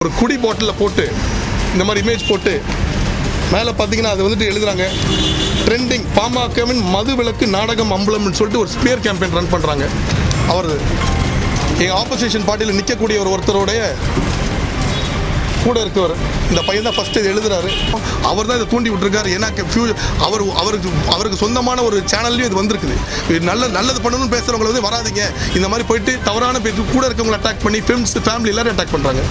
ஒரு குடி பாட்டிலில் போட்டு இந்த மாதிரி இமேஜ் போட்டு மேலே பார்த்தீங்கன்னா அது வந்துட்டு எழுதுறாங்க ட்ரெண்டிங் பாமகவின் மது விலக்கு நாடகம் அம்பலம்னு சொல்லிட்டு ஒரு ஸ்பியர் கேம்பெயின் ரன் பண்ணுறாங்க. அவர் எங்கள் ஆப்போசிஷன் பார்ட்டியில் நிற்கக்கூடிய ஒருத்தருடைய கூட இருக்கவர் இந்த பையன் தான் ஃபஸ்ட்டு இது எழுதுறாரு. அவர் தான் இதை தூண்டி விட்டுருக்காரு. ஏன்னா அவருக்கு சொந்தமான ஒரு சேனல்லையும் இது வந்திருக்குது. நல்லது பண்ணணும்னு பேசுகிறவங்களை வந்து வராதிங்க இந்த மாதிரி போயிட்டு தவறான பேர் கூட இருக்கவங்களை அட்டாக் பண்ணி ஃப்ரெண்ட்ஸ் ஃபேமிலி எல்லாரும் அட்டாக் பண்ணுறாங்க.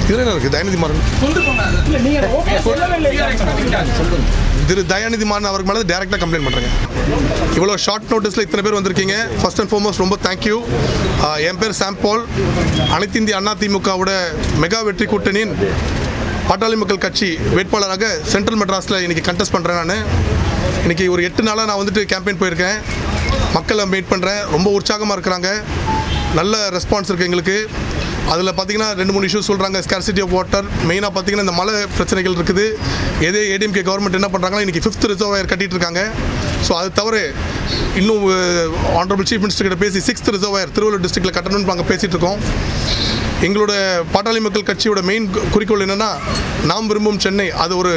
இதில் இருக்குது தயாநிதி மாறன் திரு தயாநிதி மாறன் அவருக்கு மேலே டேரெக்டாக கம்ப்ளைண்ட் பண்ணுறாங்க. இவ்வளோ ஷார்ட் நோட்டீஸில் இத்தனை பேர் வந்திருக்கீங்க. ஃபர்ஸ்ட் அண்ட் ஃபார்மோஸ்ட் ரொம்ப தேங்க்யூ. என் பேர் சாம் பால். அனைத்து இந்திய அண்ணா திமுகவோட மெகா வெற்றி கூட்டணியின் பாட்டாளி மக்கள் கட்சி வேட்பாளராக சென்ட்ரல் மெட்ராஸில் இன்றைக்கி கண்டெஸ்ட் பண்ணுறேன். நான் இன்றைக்கி ஒரு 8 நாளாக நான் வந்துட்டு கேம்பெயின் போயிருக்கேன். மக்களை மீட் பண்ணுறேன். ரொம்ப உற்சாகமாக இருக்கிறாங்க. நல்ல ரெஸ்பான்ஸ் இருக்குது எங்களுக்கு. அதில் பார்த்திங்கன்னா 2-3 இஷ்யூஸ் சொல்கிறாங்க. ஸ்கார்சிட்டி ஆஃப் வாட்டர் மெயினாக பார்த்திங்கன்னா இந்த மழை பிரச்சனைகள் இருக்குது. ஏதே ஏடிஎம்கே கவர்மெண்ட் என்ன பண்ணுறாங்கன்னா இன்றைக்கி 5th ரிசர்வாயர் கட்டிகிட்டு இருக்காங்க. ஸோ அது தவிர இன்னும் ஆனரபிள் சீஃப் மினிஸ்டர் கிட்ட பேசி 6th ரிசர்வாயர் திருவள்ளூர் டிஸ்ட்ரிக்டில் கட்டணும்னு நாங்கள் பேசிகிட்டு இருக்கோம். எங்களோட பாட்டாளி மக்கள் கட்சியோட மெயின் குறிக்கோள் என்னென்னா நாம் விரும்பும் சென்னை. அது ஒரு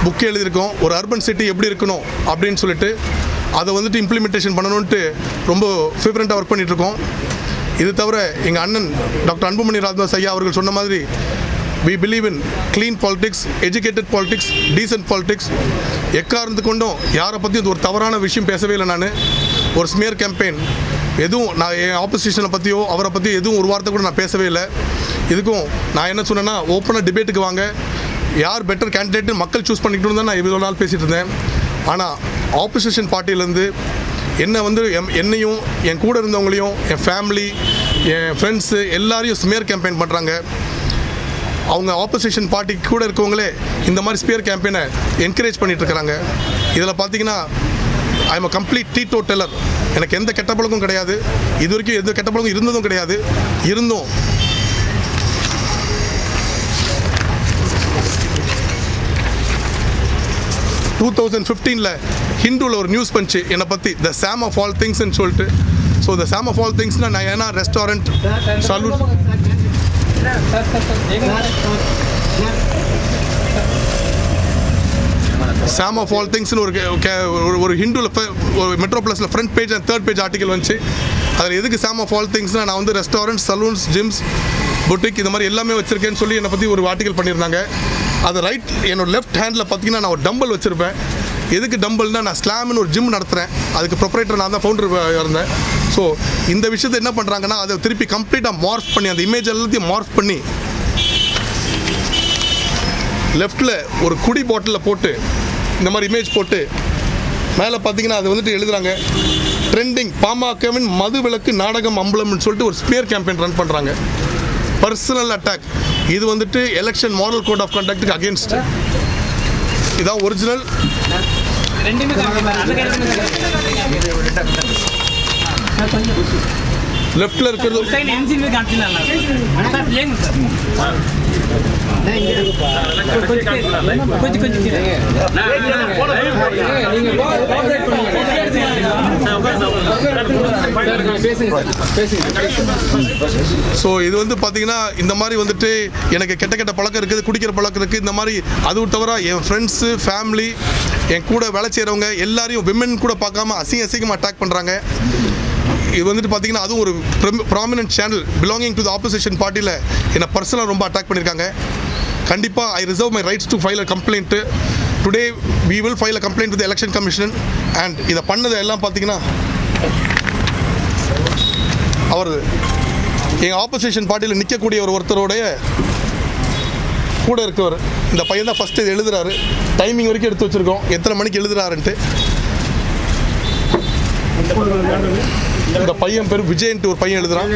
புக்கு எழுதியிருக்கோம். ஒரு அர்பன் சிட்டி எப்படி இருக்கணும் அப்படின்னு சொல்லிட்டு அதை வந்துட்டு இம்ப்ளிமெண்டேஷன் பண்ணணுன்ட்டு ரொம்ப ஃபேவரண்ட்டாக ஒர்க் பண்ணிகிட்ருக்கோம். இது தவிர எங்கள் அண்ணன் டாக்டர் அன்புமணி ராமதாஸ் ஐயா அவர்கள் சொன்ன மாதிரி we believe in clean politics, educated politics, decent politics. எக்காரணத்து கொண்டும் யாரை பற்றியும் ஒரு தவறான விஷயம் பேசவே இல்லை. நான் ஒரு ஸ்மியர் கேம்பெயின் எதுவும் நான் என் ஆப்போசிஷனை பற்றியோ அவரை பற்றியோ எதுவும் ஒரு வார்த்தை கூட நான் பேசவே இல்லை. இதுக்கும் நான் என்ன சொன்னேன்னா ஓப்பனாக டிபேட்டுக்கு வாங்க, யார் பெட்டர் கேண்டிடேட்டு மக்கள் சூஸ் பண்ணிக்கிட்டு தான் நான் இவ்வளோ நாள் பேசிகிட்டு இருந்தேன். ஆனால் ஆப்போசிஷன் பார்ட்டியிலேருந்து என்னை வந்து என்னையும் என் கூட இருந்தவங்களையும் என் ஃபேமிலி என் ஃப்ரெண்ட்ஸு எல்லாரையும் ஸ்மியர் கேம்பெயின் பண்ணுறாங்க. அவங்க ஆப்போசிஷன் பார்ட்டிக்கு கூட இருக்கவங்களே இந்த மாதிரி ஸ்பியர் கேம்பெயினை என்கரேஜ் பண்ணிகிட்ருக்கிறாங்க. இதில் பார்த்தீங்கன்னா ஐ எம் அ கம்ப்ளீட் டீடோட்டலர். எனக்கு எந்த கெட்ட பழக்கம் கிடையாது. இது வரைக்கும் எந்த கெட்ட பழக்கம் இருந்ததும் கிடையாது. இருந்தும் 2015 ஹிந்துவில் ஒரு நியூஸ் பண்ணிச்சு என்னை பற்றி த சாம் ஆஃப் ஆல் திங்ஸ்ன்னு சொல்லிட்டு. So the sum of all திங்ஸ்னால் நான் ஏன்னா restaurant salon sum of all திங்ஸ்னு ஒரு ஹிந்துவில் மெட்ரோப்ளஸில் front page and 3rd page article வந்துச்சு. அதில் எதுக்கு சாம் ஆஃப் ஆல் திங்ஸ்னால் நான் வந்து ரெஸ்டாரண்ட் சலூன்ஸ் ஜிம்ஸ் புட்டிக் இந்த மாதிரி எல்லாமே வச்சுருக்கேன்னு சொல்லி என்னை பற்றி ஒரு ஆர்டிக்கல் பண்ணியிருந்தாங்க. அது ரைட் என்னோட லெஃப்ட் ஹேண்டில் பார்த்தீங்கன்னா நான் ஒரு டம்பல் வச்சுருப்பேன். எதுக்கு டம்பல்னால் நான் ஸ்லாம்னு ஒரு ஜிம் நடத்துகிறேன். அதுக்கு ப்ரொப்ரைட்டர் நான் தான் ஃபவுண்டர் இருந்தேன். ஸோ இந்த விஷயத்தை என்ன பண்ணுறாங்கன்னா அதை திருப்பி கம்ப்ளீட்டாக மார்ஃப் பண்ணி அந்த இமேஜ் எல்லாத்தையும் மார்ஃப் பண்ணி லெஃப்டில் ஒரு குடி பாட்டிலில் போட்டு இந்த மாதிரி இமேஜ் போட்டு மேலே பார்த்தீங்கன்னா அது வந்துட்டு எழுதுறாங்க ட்ரெண்டிங் பாமகவின் மது விலக்கு நாடகம் அம்பலம்னு சொல்லிட்டு ஒரு ஸ்பியர் கேம்பெயின் ரன் பண்ணுறாங்க. Personal attack. இது வந்துட்டு எலெக்ஷன் மாடல் கோட் ஆஃப் கண்டக்ட்டுக்கு அகேன்ஸ்ட். இதான் ஒரிஜினல். லெஃப்டில் இருக்கிறது ஸோ இது வந்து பார்த்தீங்கன்னா இந்த மாதிரி வந்துட்டு எனக்கு கெட்ட பழக்கம் இருக்குது, குடிக்கிற பழக்கம் இருக்குது. இந்த மாதிரி அது தவிர என் ஃப்ரெண்ட்ஸு ஃபேமிலி என் கூட வேலை செய்கிறவங்க எல்லாரையும் விமன் கூட பார்க்காம அசிங்கமாக அட்டாக் பண்ணுறாங்க. இது வந்துட்டு பார்த்தீங்கன்னா அதுவும் ஒரு prominent channel belonging to the opposition பார்ட்டியில் என்னை பர்சனலாக ரொம்ப அட்டாக் பண்ணியிருக்காங்க. கண்டிப்பாக I reserve my rights to file a complaint. Today we will file a complaint to the election commission. And இதை பண்ணது எல்லாம் பார்த்தீங்கன்னா அவர் எங்கள் ஆப்போசிஷன் பார்ட்டியில் நிற்கக்கூடிய ஒருத்தருடைய கூட இருக்கவர் இந்த பையன் தான் ஃபஸ்ட்டு இது எழுதுறாரு. டைமிங் வரைக்கும் எடுத்து வச்சுருக்கோம் எத்தனை மணிக்கு எழுதுறாருன்ட்டு. இந்த பையன் பேர் விஜயன்ட்டு ஒரு பையன் எழுதுறான்.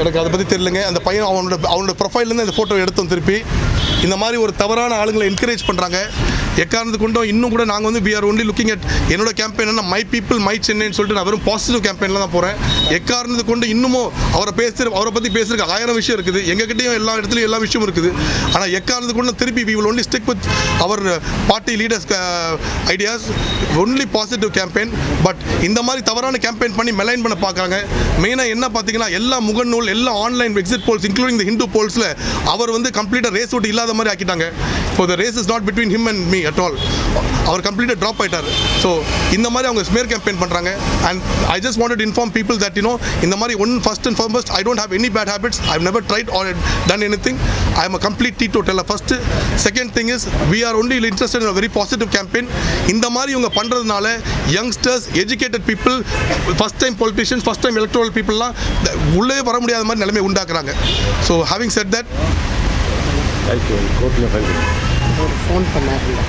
எனக்கு அதை பற்றி தெரியலங்க. அந்த பையன் அவனோட ப்ரொஃபைல்லேருந்து அந்த ஃபோட்டோ எடுத்தோம் திருப்பி. இந்த மாதிரி ஒரு தவறான ஆளுங்களை என்கரேஜ் பண்ணுறாங்க. எக்காரணத்து கொண்டும் இன்னும் கூட நாங்கள் வந்து we are only looking at என்னோட கேம்பெயின் என்ன மை பீப்புள் மை சென்னைன்னு சொல்லிட்டு நான் வெறும் பாசிட்டிவ் கேம்பெயினில் தான் போகிறேன். எக்காரணத்து கொண்டு இன்னமும் அவரை பற்றி பேசுறதுக்கு 1000 விஷயம் இருக்குது. எங்ககிட்டயும் எல்லா இடத்துலையும் எல்லா விஷயமும் இருக்குது. ஆனால் எக்காரணத்து கொண்டு திருப்பி we will only stick with our party leaders ideas, only positive campaign. But இந்த மாதிரி தவறான கேம்பெயின் பண்ணி மெலைன் பண்ண பார்க்குறாங்க. மெயினாக என்ன பார்த்தீங்கன்னா எல்லா முகநூல் எல்லா online exit polls including the Hindu போல்ஸில் அவர் வந்து கம்ப்ளீட்டாக ரேஸ் விட்டு இல்லாத மாதிரி ஆக்கிட்டாங்க. இப்போ the race is not between him and me at all. அவர் கம்ப்ளீட்டாக ட்ராப் ஆகிட்டார். ஸோ இந்த மாதிரி அவங்க ஸ்மேர் கேம்பெயின் பண்ணுறாங்க. And I just wanted to inform people that இந்த மாதிரி first and foremost I don't have any bad habits. I have never tried or done anything. I am a complete teetotaler first. Second thing is we are only interested in a very positive campaign. இந்த மாதிரி இவங்க பண்ணுறதுனால youngsters educated people first time politicians first time electoral பீப்புளெலாம் உள்ளே வர முடியாத மாதிரி நிலைமை உண்டாக்குறாங்க. So having said that phone பண்ணாருல்ல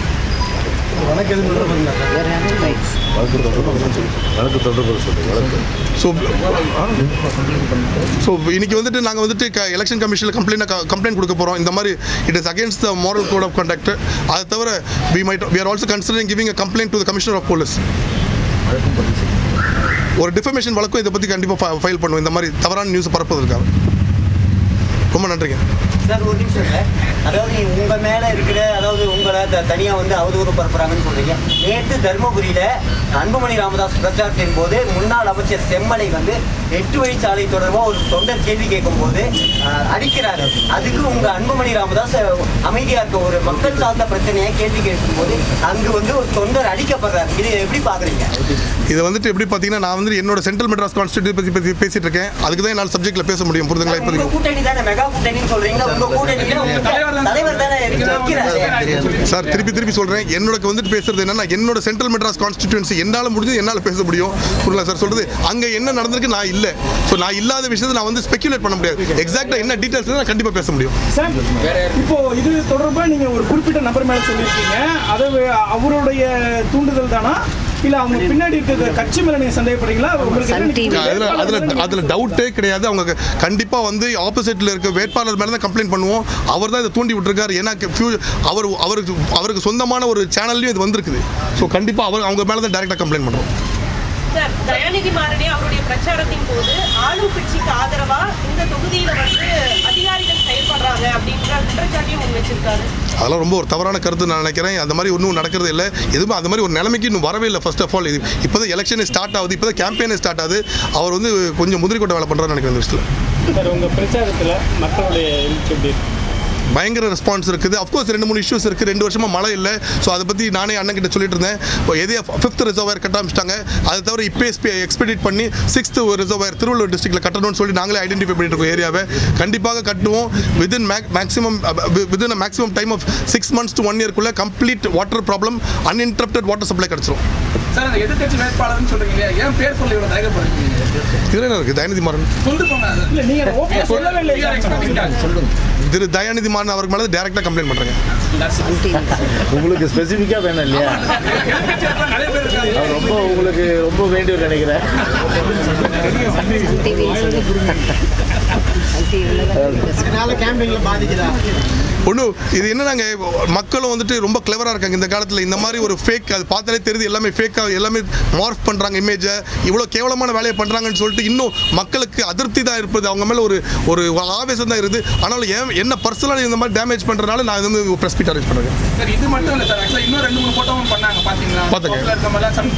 இன்னைக்கு வந்துட்டு நாங்கள் வந்துட்டு எலெக்ஷன் கமிஷனில் கம்ப்ளைண்ட் கொடுக்க போகிறோம். இந்த மாதிரி it is against the moral code of conduct. அதை தவிர we are also considering giving a complaint to the commissioner of police. ஒரு டிஃபமேஷன் வழக்கம் இதை பற்றி கண்டிப்பாக ஃபைல் பண்ணுவோம். இந்த மாதிரி தவறான நியூஸ் பரப்புவதற்காக. ரொம்ப நன்றிங்க சார். ஒரு நிமிஷம் சார். அதாவது உங்கள் மேலே இருக்கிற அதாவது உங்களை தனியாக வந்து அவதூறு பரப்புறாங்கன்னு சொல்கிறீங்க. நேற்று தருமபுரியில் அன்புமணி ராமதாஸ் பிரச்சாரத்தின் போது முன்னாள் அமைச்சர் செம்மலை வந்து 8 வழிச்சாலை தொடர்பாக ஒரு தொண்டர் கேள்வி கேட்கும்போது அடிக்கிறாரு. அதுக்கு உங்கள் அன்புமணி ராமதாஸ் அமைதியாக இருக்க ஒரு மக்கள் சார்ந்த பிரச்சனையை கேள்வி கேட்கும்போது அங்கு வந்து ஒரு தொண்டர் அடிக்கப்படுறாரு. இதை எப்படி பார்க்குறீங்க? இதை வந்துட்டு எப்படி பார்த்தீங்கன்னா நான் வந்து என்னோட சென்ட்ரல் மெட்ராஸ் கான்ஸ்டிடியூஷன் பற்றி பேசிட்டு இருக்கேன். அதுக்கு தான் என்னால் சப்ஜெக்டில் பேச முடியும். புரிதுங்களா? இப்போ கூட்டணி தானே மெகா கூட்டணின்னு சொல்கிறீங்க. சார் திருப்பி சொல்றேன். என்னோட வந்துட்டு பேசுறது என்னன்னா என்னோட சென்ட்ரல் மெட்ராஸ் கான்ஸ்டிடியூன்சி என்னால முடிஞ்சது என்னால பேச முடியும். புரியல சார் சொல்றது? அங்க என்ன நடந்திருக்கு நான் இல்ல. சோ நான் இல்லாத விஷயத்தை நான் வந்து ஸ்பெகுலேட் பண்ண முடியாது. எக்ஸாக்ட்டா என்ன டீடைல்ஸ் நான் கண்டிப்பா பேச முடியும். இப்போ இது தொடர்பா நீங்க ஒரு குறிப்பிட்ட நபர் மேல சொல்லிருக்கீங்க. அது அவருடைய தூண்டுதல் தானா இல்ல அவங்க பின்னாடி இருக்கிற கட்சி மேல நீங்க சந்தேகப்படுறீங்களா? அதுல டவுட்டே கிடையாது. அவங்க கண்டிப்பா வந்து ஆப்போசிட்ல இருக்க வேட்பாளர் மேல தான் கம்ப்ளைண்ட் பண்ணுவோம். அவர் தான் இதை தூண்டி விட்டுருக்காரு. ஏன்னா அவருக்கு சொந்தமான ஒரு சேனல்லையும் இது வந்திருக்குது. ஸோ கண்டிப்பா அவங்க மேல தான் டைரக்டா கம்ப்ளைண்ட் பண்ணுவோம். சார், தயாநிதி மாறனே அவருடைய பிரச்சாரத்தின் போது ஆளும் கட்சிக்கு ஆதரவா இந்த தொகுதியில வந்து அதிகாரிகள் செயல்படுறாங்க அப்படின்ற குற்றச்சாட்டையும் முன் வச்சிருக்காரு. அதெல்லாம் ரொம்ப ஒரு தவறான கருத்து நான் நினைக்கிறேன். அந்த மாதிரி ஒன்றும் நடக்கிறது இல்லை. எதுவும் அந்த மாதிரி ஒரு நிலைமைக்கு இன்னும் வரவே இல்லை. ஃபர்ஸ்ட் ஆஃப் ஆல் இப்போ தான் எலெக்ஷனே ஸ்டார்ட் ஆகுது. இப்போ தான் கேம்பெயினே ஸ்டார்ட் ஆகுது. அவர் வந்து கொஞ்சம் முந்திரி கொட்டை வேலை பண்ணுறான்னு நினைக்கிறேன். இந்த விஷயத்தில் சார் உங்கள் பிரச்சாரத்தில் மக்களுடைய எப்படி பயங்கர ரெஸ்பான்ஸ் இருக்குது. அஃப்கோர்ஸ் 2-3 இஷ்யூஸ் இருக்குது. 2 வருஷமாக மழை இல்லை. ஸோ அதை பற்றி நானே அண்ணன் கிட்ட சொல்லிட்டு இருந்தேன். இப்போ எதே 5th ரிசர்வாயர் கட்ட ஆரம்பிச்சிட்டாங்க. அதை தவிர இப்போ எக்ஸ்பெடிட் பண்ணி 6th ரிசர்வாயர் திருவள்ளூர் டிஸ்ட்ரிக்ட்டில் கட்டணும்னு சொல்லி நாங்களே ஐடென்டிஃபை பண்ணிட்டு இருக்கோம் ஏரியாவை. கண்டிப்பாக கட்டுவோம். Within maximum time of 6 months to 1 year complete water problem uninterrupted water supply கிடச்சிரும். சார், அந்த எதிர்க்கட்சி வேட்பாளர்னு சொல்றீங்க. ஏன் பேர் சொல்ல இவ்வளவு தயக்கப்படுறீங்க? இதுல என்ன இருக்கு? தயாநிதி மாறன் சொல்லிட்டு போங்க. இல்ல நீங்க ஓகே சொல்லவே இல்லை. திரு தயாநிதி மாறன் அவர்கள் மேலே டைரக்டாக கம்ப்ளைண்ட் பண்ணுறேங்க. உங்களுக்கு ஸ்பெசிஃபிக்காக வேணும் இல்லையா? ரொம்ப உங்களுக்கு ரொம்ப வேண்டியவர் நினைக்கிறேன். ஒன்றும் இது என்னன்னாங்க மக்களும் வந்துட்டு ரொம்ப கிளவராக இருக்காங்க இந்த காலத்தில். இந்த மாதிரி ஒரு ஃபேக் அது பார்த்தாலே தெரியுது. எல்லாமே ஃபேக்காக எல்லாமே மார்க் பண்ணுறாங்க இமேஜை. இவ்வளோ கேவலமான வேலையை பண்ணுறாங்கன்னு சொல்லிட்டு இன்னும் மக்களுக்கு அதிருப்தி தான் இருப்பது. அவங்க மேலே ஒரு ஆவேசம் தான் இருக்குது. ஆனாலும் என்ன பர்சனலாக இந்த மாதிரி டேமேஜ் பண்ணுறதுனால நான் வந்து ப்ரெஸ் மீட் அரேஞ்ச் பண்ணுறேன். சார், இது மட்டும் இல்லை சார். ஆக்சுவலாக இன்னும் 2-3 போட்டோவும் பண்ணாங்க. பார்த்தீங்களா?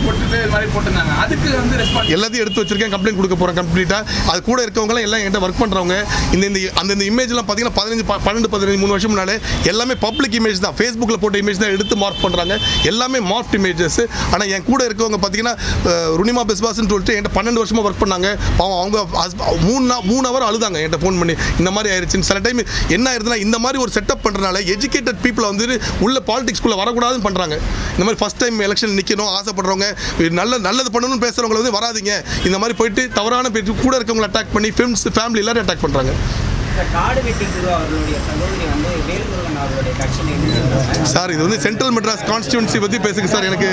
போட்டுட்டு இது மாதிரி போட்டுருந்தாங்க. அதுக்கு வந்து ரெஸ்பான்ஸ் எல்லாத்தையும் எடுத்து வச்சிருக்கேன். கம்ப்ளைண்ட் கொடுக்க போகிறேன் கம்ப்ளீட்டாக. அது கூட இருக்கவங்களாம் எல்லாம் என்கிட்ட ஒர்க் பண்ணுறவங்க. இந்த இமேஜ்லாம் பார்த்தீங்கன்னா 12-13 வருஷம் முன்னாலே எல்லாமே பப்ளிக் இமேஜ் தான். ஃபேஸ்புக்கில் போட்ட இமேஜ் தான் எடுத்து மார்க் பண்ணுறாங்க. எல்லாமே மார்க் இமேஜஸ். ஆனால் என் கூட இருக்கவங்க பார்த்தீங்கன்னா ருனிமா பிஸ்வாஸ்ன்னு சொல்லிட்டு என்கிட்ட 12 வருஷமாக ஒர்க் பண்ணாங்க. அவங்க 3 hour அழுதாங்க என்கிட்ட ஃபோன் பண்ணி. இந்த மாதிரி ஆயிடுச்சுன்னு. சில டைம் என்ன ஆயிடுதுன்னா இந்த மாதிரி ஒரு செட்டப் பண்ணுறதுனால எஜுகேட்டட் பீப்புளை வந்து உள்ள பாலிடிக்ஸ்குள்ளே வரக்கூடாதுன்னு பண்ணுறாங்க. இந்த மாதிரி ஃபர்ஸ்ட் டைம் எலெக்ஷன் நிற்கணும் ஆசைப்படுறவங்க, நல்லது பண்ணணும்னு பேசுகிறவங்க வந்து வராதிங்க. இந்த மாதிரி போயிட்டு தவறான பேச்சு கூட இருக்கவங்களை அட்டாக் பண்ணி ஃபேமிலி எல்லாரும் அட்டாக் பண்ணுறாங்க. காடு வெட்டி குரு அவர்களுடைய சகோதரி வந்து வேல்முருகன் அவர்களுடைய கட்சியில் சார் இது வந்து சென்ட்ரல் மெட்ராஸ் கான்ஸ்டியூன்சி பற்றி பேசுங்க சார். எனக்கு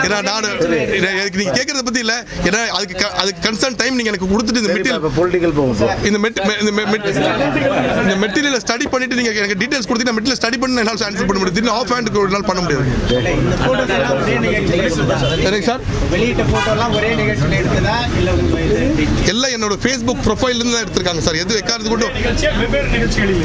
ஏன்னா நான் நீங்கள் கேட்குறத பற்றி இல்லை, ஏன்னா அதுக்கு கன்சர்ன் டைம் நீங்கள் எனக்கு கொடுத்துட்டு இந்த மெட்டீரியல் பொலிட்டிக்கல் போகும் இந்த மெட்டீரியலை ஸ்டடி பண்ணிட்டு நீங்கள் எனக்கு டீட்டெயில்ஸ் கொடுத்தீங்கன்னா மெட்டீரியல் ஸ்டடி பண்ணி என்னால் ஆன்சர் பண்ண முடியும். திடீர்னு ஆஃப் ஹேண்டுக்கு ஒரு நாள் பண்ண முடியாது. எனக்கு சார் வெளியிட்ட போட்டோலாம் ஒரே நிகழ்ச்சியில் எடுத்ததா இல்லை எல்லாம் என்னோட ஃபேஸ்புக் ப்ரொஃபைல்லேருந்து தான் எடுத்திருக்காங்க சார். எது வைக்காதது கூட வெவ்வேறு நிகழ்ச்சிகளில்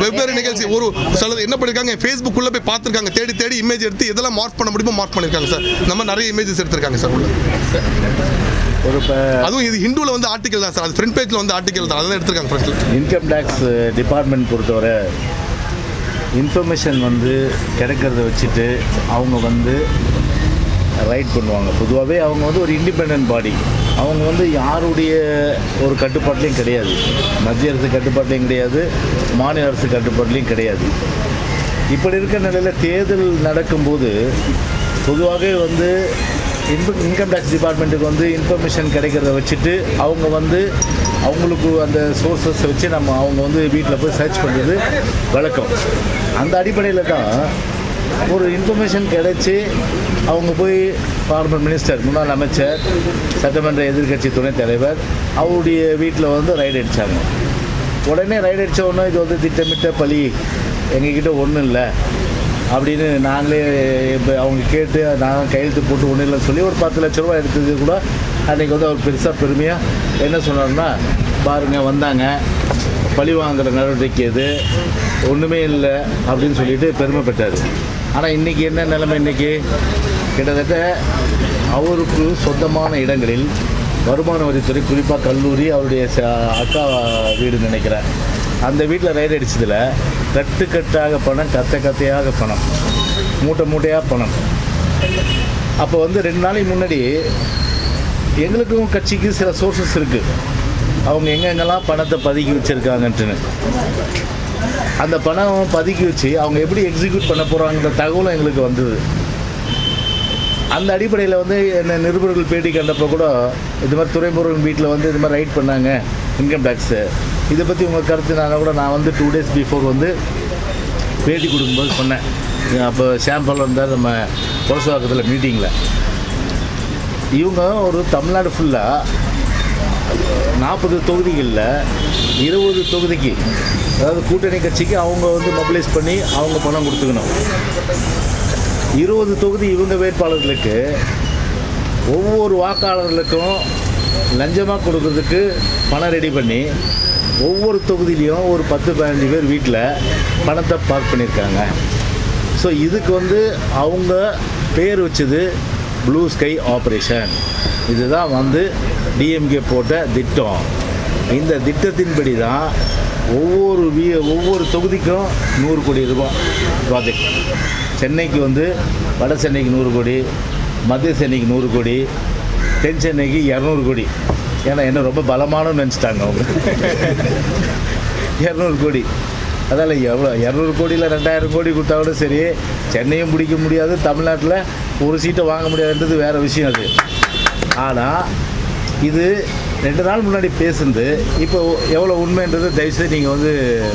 வெவ்வேறு நிகழ்ச்சி ஒரு சில என்ன பண்ணிருக்காங்க, ஃபேஸ்புக் உள்ள போய் பார்த்துருக்காங்க, தேடி தேடி இமேஜ் எடுத்து எதெல்லாம் மார்க் பண்ண முடியுமோ மார்க் பண்ணிருக்காங்க சார். நம்ம நிறைய இமேஜஸ் எடுத்திருக்காங்க சார் உள்ள. அதுவும் இது ஹிந்துவில் வந்து ஆர்டிகல் தான் சார், அது ஃப்ரண்ட் பேஜில் வந்து ஆர்டிகல் தான், அதெல்லாம் எடுத்திருக்காங்க ஃப்ரண்ட்ல. இன்கம் டேக்ஸ் டிபார்ட்மெண்ட் பொறுத்தவரை இன்ஃபர்மேஷன் வந்து கிடைக்கிறத வச்சுட்டு அவங்க வந்து ரைட் பண்ணுவாங்க. பொதுவாகவே அவங்க வந்து ஒரு இண்டிபெண்டன்ட் பாடி. அவங்க வந்து யாருடைய ஒரு கட்டுப்பாட்லேயும் கிடையாது, மத்திய அரசு கட்டுப்பாட்லேயும் கிடையாது, மாநில அரசு கட்டுப்பாட்லேயும் கிடையாது. இப்படி இருக்கிற நிலையில் தேர்தல் நடக்கும்போது பொதுவாகவே வந்து இன்கம் டேக்ஸ் டிபார்ட்மெண்ட்டுக்கு வந்து இன்ஃபர்மேஷன் கிடைக்கிறத வச்சுட்டு அவங்க வந்து அவங்களுக்கு அந்த சோர்ஸஸை வச்சு அவங்க வந்து வீட்டில் போய் சர்ச் பண்ணுறது வழக்கம். அந்த அடிப்படையில் தான் ஒரு இன்ஃபர்மேஷன் கிடைச்சி அவங்க போய் ஃபார்மர் மினிஸ்டர், முன்னாள் அமைச்சர், சட்டமன்ற எதிர்க்கட்சி துணைத் தலைவர் அவருடைய வீட்டில் வந்து ரைடு அடித்தாங்க. உடனே ரைடு அடித்த உடனே இது வந்து திட்டமிட்ட பழி, எங்ககிட்ட ஒன்றும் இல்லை அப்படின்னு நாங்களே இப்போ அவங்க கேட்டு நாங்கள் கையெழுத்து போட்டு ஒன்றும் இல்லைன்னு சொல்லி ஒரு 10 லட்ச ரூபா எடுத்தது கூட அன்றைக்கி வந்து அவர் பெருமையாக என்ன சொன்னார்னா, பாருங்கள் வந்தாங்க, பழி வாங்குகிற நடவடிக்கை இது ஒன்றுமே இல்லை அப்படின்னு சொல்லிட்டு பெருமைப்பட்டார். ஆனால் இன்றைக்கி என்ன நிலைமை, இன்றைக்கி கிட்டத்தட்ட அவருக்கு சொந்தமான இடங்களில் வருமான வரித்துறை, குறிப்பாக கல்லூரி, அவருடைய அக்கா வீடு நினைக்கிறேன், அந்த வீட்டில் ரைடு அடித்ததில் கட்டுக்கட்டாக பணம், கத்தையாக பணம், மூட்டையாக பணம். அப்போ வந்து 2 நாளைக்கு முன்னாடி எங்களுக்கும் கட்சிக்கு சில சோர்ஸஸ் இருக்குது, அவங்க எங்கெங்கெல்லாம் பணத்தை பதுக்கி வச்சுருக்காங்கன்ட்டுன்னு. அந்த பணம் பதுக்கி வச்சு அவங்க எப்படி எக்ஸிக்யூட் பண்ண போகிறாங்கிற தகவலும் எங்களுக்கு வந்தது. அந்த அடிப்படையில் வந்து என்ன நிருபர்கள் பேட்டி கண்டப்போ கூட இது மாதிரி துறைமுருகன் வீட்டில் வந்து இது மாதிரி ரைட் பண்ணாங்க இன்கம் டேக்ஸு, இதை பற்றி உங்கள் கருத்து கூட நான் வந்து 2 days பிஃபோர் வந்து பேட்டி கொடுக்கும்போது சொன்னேன். அப்போ சாம்பிள் இருந்தால் நம்ம புரசுவாக்கத்தில் மீட்டிங்கில் இவங்க ஒரு தமிழ்நாடு ஃபுல்லாக 40 தொகுதிகளில் 20 தொகுதிக்கு, அதாவது கூட்டணி கட்சிக்கு அவங்க வந்து மொபிலைஸ் பண்ணி அவங்க பணம் கொடுத்துக்கணும். 20 தொகுதி இவங்க வேட்பாளர்களுக்கு ஒவ்வொரு வாக்காளர்களுக்கும் லஞ்சமாக கொடுக்கறதுக்கு பணம் ரெடி பண்ணி ஒவ்வொரு தொகுதியிலையும் ஒரு 10-15 பேர் வீட்டில் பணத்தை பார்க் பண்ணியிருக்காங்க. ஸோ இதுக்கு வந்து அவங்க பேர் வச்சது ப்ளூ ஸ்கை ஆப்ரேஷன். இதுதான் வந்து டிஎம்கே போட்ட திட்டம். இந்த திட்டத்தின்படி தான் ஒவ்வொரு தொகுதிக்கும் 100 கோடி ரூபாய் ப்ராஜெக்ட். சென்னைக்கு வந்து வட சென்னைக்கு 100 கோடி, மத்திய சென்னைக்கு 100 கோடி, தென் சென்னைக்கு 200 கோடி. ஏன்னா என்ன ரொம்ப பலமானு நினச்சிட்டாங்க அவங்க. 200 கோடி, அதால் எவ்வளோ 200 கோடியில் 2000 கோடி கொடுத்தா கூட சரி, சென்னையும் பிடிக்க முடியாது, தமிழ்நாட்டில் ஒரு சீட்டை வாங்க முடியாதுன்றது வேறு விஷயம் அது. ஆனால் இது 2 நாள் முன்னாடி பேசுனது இப்போ எவ்வளோ உண்மைன்றது தயவுசெய்து நீங்கள் வந்து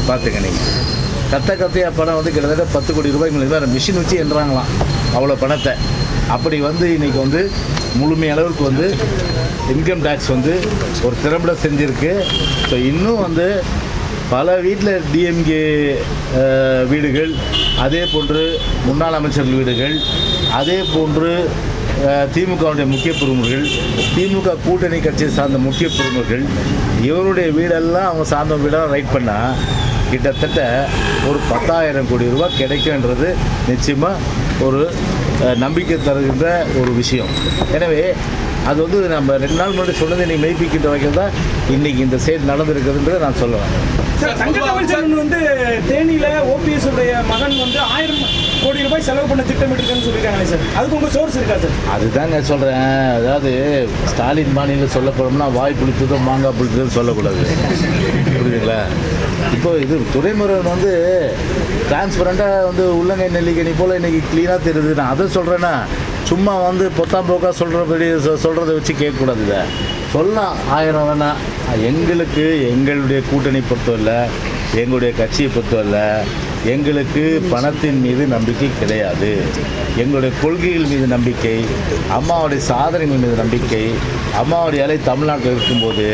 பார்த்துங்க. நீங்கள் கத்தையாக பணம் வந்து கிட்டத்தட்ட 10 கோடி ரூபாய்க்கு வேறு மிஷின் வச்சு எண்ணுறாங்களாம் அவ்வளோ பணத்தை. அப்படி வந்து இன்றைக்கி வந்து முழுமையளவுக்கு வந்து இன்கம் டேக்ஸ் வந்து ஒரு திறம்பட செஞ்சுருக்கு. ஸோ இன்னும் வந்து பல வீட்டில் டிஎம்கே வீடுகள், அதே போன்று முன்னாள் அமைச்சர்கள் வீடுகள், அதே போன்று திமுகவுடைய முக்கிய பிரமுகர்கள், திமுக கூட்டணி கட்சியை சார்ந்த முக்கிய பிரமுகர்கள், இவருடைய வீடெல்லாம் அவங்க சார்ந்த வீடெல்லாம் ரைட் பண்ணால் கிட்டத்தட்ட ஒரு 10,000 கோடி ரூபாய் கிடைக்குன்றது நிச்சயமாக ஒரு நம்பிக்கை தருகின்ற ஒரு விஷயம். எனவே அது வந்து நம்ம 2 நாள் முன்னாடி சொன்னதை நீ மெய்ப்பிக்கின்ற வகையில் தான் இன்றைக்கி இந்த செயல் நடந்திருக்குதுன்றதை நான் சொல்லுவேன். சார், தங்கத்தமிழ்ச்செல்வன் வந்து தேனியில் ஓபிஎஸ் உடைய மகன் வந்து 1000 கோடி ரூபாய் செலவு பண்ண திட்டமிட்டிருக்கேன்னு சொல்லியிருக்காங்களே சார், அதுக்கு உங்கள் சோர்ஸ் இருக்கா சார்? அதுதாங்க சொல்கிறேன். அதாவது ஸ்டாலின் மாநிலம் சொல்ல போனோம்னா வாய் புளித்ததும் மாங்காய் புளித்ததும் சொல்லக்கூடாது, புரியுதுங்களா? இப்போ இது துறைமுருகன் வந்து டிரான்ஸ்பரண்ட்டாக வந்து உள்ளங்கை நெல்லிக்கணி போல் இன்றைக்கி க்ளீனாக தெரியுது. நான் அதை சொல்கிறேன்னா சும்மா வந்து பொத்தாம்போக்கா சொல்கிறத வச்சு கேட்கக்கூடாது. இதை சொல்லலாம் 1000 வேணா. எங்களுக்கு எங்களுடைய கூட்டணி பொறுத்தவரை, எங்களுடைய கட்சியை பொறுத்தவரை எங்களுக்கு பணத்தின் மீது நம்பிக்கை கிடையாது. எங்களுடைய கொள்கைகள் மீது நம்பிக்கை, அம்மாவுடைய சாதனைகள் மீது நம்பிக்கை. அம்மாவுடைய அலை தமிழ்நாட்டில் இருக்கும்போது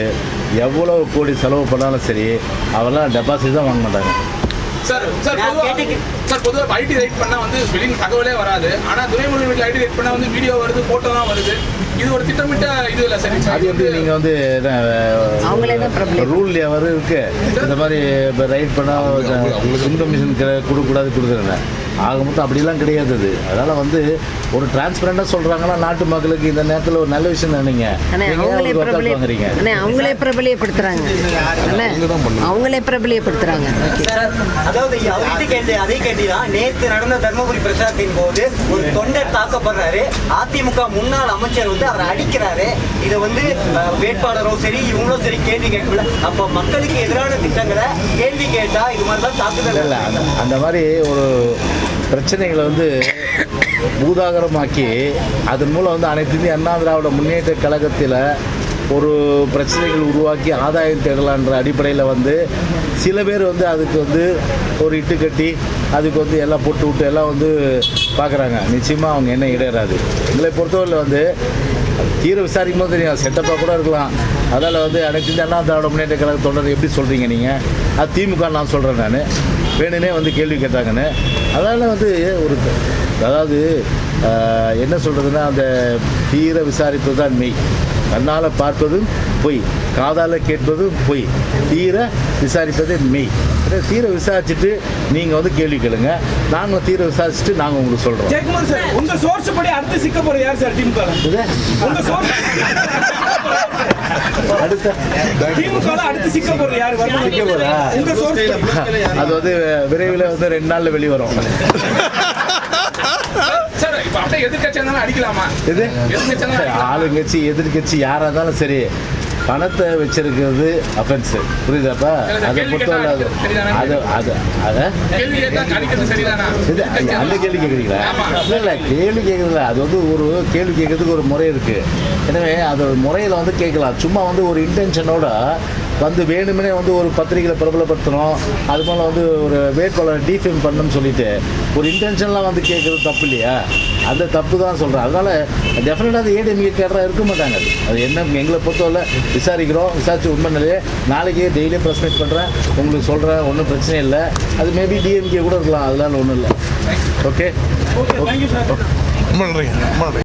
எவ்வளோ கோடி செலவு பண்ணாலும் சரி, அவரெல்லாம் டெபாசிட் தான் வாங்க மாட்டாங்க. சார் பொதுவாக ஐடி ரைட் பண்ணால் வந்து வெளியில் தகவலே வராது. ஆனால் துரைமுருகன் வீட்டில் ஐடி ரைட் பண்ணால் வந்து வீடியோ வருது, ஃபோட்டோ தான் வருது. இது ஒரு திட்டமிட்ட இது இல்லை சார். அது வந்து நீங்கள் வந்து ரூல்லையே வர இருக்கு. இந்த மாதிரி இப்போ ரைட் பண்ணால் இன்ஃபர்மேஷன் கொடுக்குறேன். ஆக மொத்தம் அப்படிலாம் கிடையாது. அது அதனால் வந்து ஒரு டிரான்ஸ்பரண்டாக சொல்கிறாங்கன்னா நாட்டு மக்களுக்கு இந்த நேரத்தில் ஒரு நல்ல விஷயம் நினைங்க. வாங்குறீங்க அவங்களே பிரபலியப்படுத்துறாங்க. அவங்களே பிரபலியப்படுத்துறாங்க. அதாவது அதே கேட்டீதான் நேற்று நடந்த தர்மபுரி பிரச்சாரத்தின் போது ஒரு தொண்டர் தாக்கப்படுறாரு. அதிமுக முன்னாள் அமைச்சர் வந்து அவரை அடிக்கிறாரு. இதை வந்து வேட்பாளரும் சரி இவங்களும் சரி கேள்வி கேட்கல. அப்போ மக்களுக்கு எதிரான திட்டங்களை கேள்வி கேட்டா இது மாதிரி தான் தாக்குதல் இல்லை. அந்த மாதிரி ஒரு பிரச்சனைகளை வந்து பூதாகரமாக்கி அதன் மூலம் வந்து அனைத்து இந்திய அண்ணா திராவிட முன்னேற்ற கழகத்தில் ஒரு பிரச்சனைகள் உருவாக்கி ஆதாயம் தேடலான்ற அடிப்படையில் வந்து சில பேர் வந்து அதுக்கு வந்து ஒரு இட்டு கட்டி அதுக்கு வந்து எல்லாம் போட்டு விட்டு எல்லாம் வந்து பார்க்குறாங்க. நிச்சயமாக அவங்க என்ன இடையறாது. எங்களை பொறுத்தவரையில் வந்து தீர விசாரிக்கும் போது தெரியும், செட்டப்பாக கூட இருக்கலாம். அதில் வந்து அனைத்து இந்திய அண்ணா திராவிட முன்னேற்ற கழக தொடர் எப்படி சொல்கிறீங்க நீங்கள்? அது திமுக நான் சொல்கிறேன். நான் வேணுனே வந்து கேள்வி கேட்டாங்கன்னு. அதனால் வந்து ஒரு அதாவது என்ன சொல்கிறதுன்னா, அந்த தீர விசாரிப்பது தான் மெய். கண்ணால் பார்ப்பதும் பொய், காதால் கேட்பதும் பொய், தீர விசாரிப்பதே மெய். தீர விசாரிச்சுட்டு நீங்கள் வந்து கேள்வி கேளுங்க. நாங்கள் தீர விசாரிச்சுட்டு நாங்கள் உங்களுக்கு சொல்கிறோம். ஜெயக்குமார் சார், உங்கள் சோர்ஸ் படி அடுத்து சிக்க போகிற யார் சார் திமுக? உங்கள் சோர்ஸ் அடுத்த திமுக அடுத்து சிக்க போகிற யார்? சிக்க போகிறா? உங்கள் சோர்ஸ் அது வந்து விரைவில் வந்து 2 நாளில் வெளிவரும். சார் இப்போ அப்படியே எதிர்கட்சி அடிக்கலாமா? இது எதிர்கட்சி ஆளுங்கட்சி எதிர்கட்சி யாராக இருந்தாலும் சரி, பணத்தை வச்சிருக்கிறது அஃபென்ஸு. புரியுதாப்பா? அதை பொறுத்தவரை அது அது அதை இது அந்த கேள்வி கேட்குறீங்களா? இல்லை கேள்வி கேட்குறதுல அது வந்து ஒரு கேள்வி கேட்கறதுக்கு ஒரு முறை இருக்குது. எனவே அது முறையில் வந்து கேட்கலாம். சும்மா வந்து ஒரு இன்டென்ஷனோட வந்து வேணுமே வந்து ஒரு பத்திரிகையில் பிரபலப்படுத்தணும், அது போல் வந்து ஒரு வேட்பாளரை டீஃபேம் பண்ணணும்னு சொல்லிட்டு ஒரு இன்டென்ஷன்லாம் வந்து கேட்குறது தப்பு இல்லையா? அந்த தப்பு தான் சொல்கிறேன். அதனால் டெஃபினட்டாக அது ஏடிஎம்கே கேட்டராக இருக்க மாட்டாங்க. அது என்ன எங்களை பொறுத்தவரை விசாரிக்கிறோம், விசாரிச்சு உண்மை நிலையே நாளைக்கே டெய்லியும் ப்ரெஸ் மீட் பண்ணுறேன், உங்களுக்கு சொல்கிறேன், ஒன்றும் பிரச்சனை இல்லை. அது மேபி டிஎம்கே கூட இருக்கலாம், அதனால ஒன்றும் இல்லை. Okay, thank you sir. ரொம்ப நன்றிங்க. ரொம்ப நன்றி.